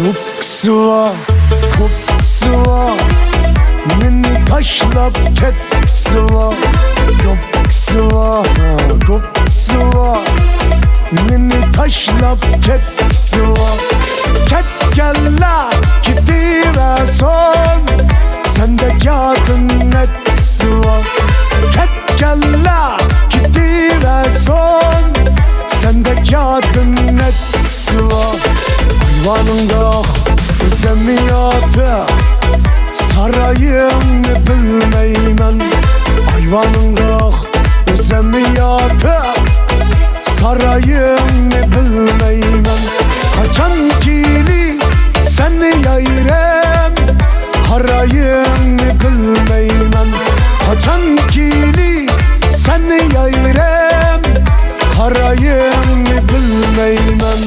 Yoksu var, kopsu var, beni taşlap ketsi var. Yoksu var, kopsu var, beni taşlap ketsi var. Ket gella gidiverson, sende yardım etsi var. Ket gella gidiverson, sende yardım etsi var. Hayvanında özemiyadı, sarayını bilmeymen. Hayvanında özemiyadı, sarayını bilmeymen. Kaçan kili seni yayrem, harayını bilmeymen. Kaçan kili seni yayrem, harayını bilmeymen.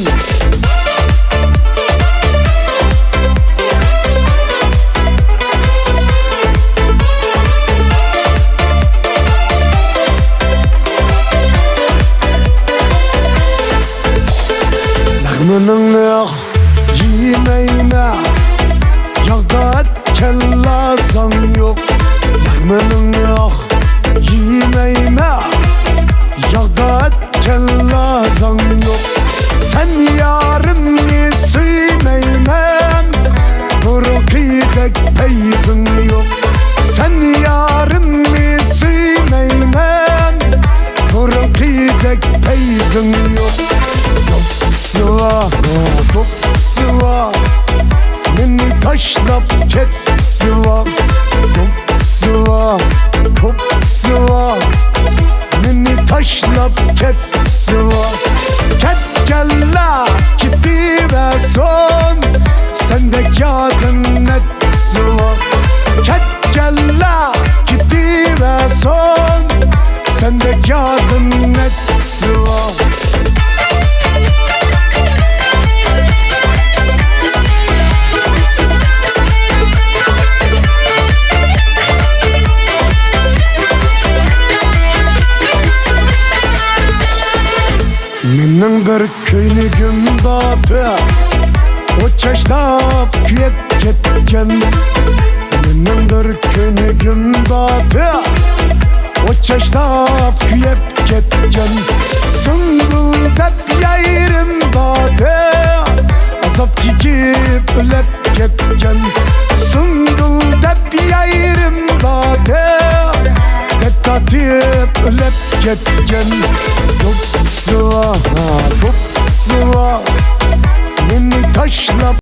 Lağmınını yiyemeyme, yağda kellasan yok. Lağmınını yiyemeyme, yağda kellasan yok. Sen yarımı suymeymem, burukidek peyzin yok. Sen yarımı suymeymem, burukidek peyzin yok. Sıva, kopsu var, beni taşlap ketsi var. Yoksu var, kopsu var, beni taşlap ketsi var. Ket gella gidiverson, sende yardım etsi var. Ket gella gidiverson, sende yardım etsi var. Menin bir köynügüm batı, o çaşlap kuyup ketken. Menin bir köynügüm batı, o çaşlap kuyup ketken. Süngül dep yayrım batı, azap çekip ölep ketken. Süngül dep yayrım batı, dekatıp ölep ketken. Yoksu var, kopsu var, beni taşlap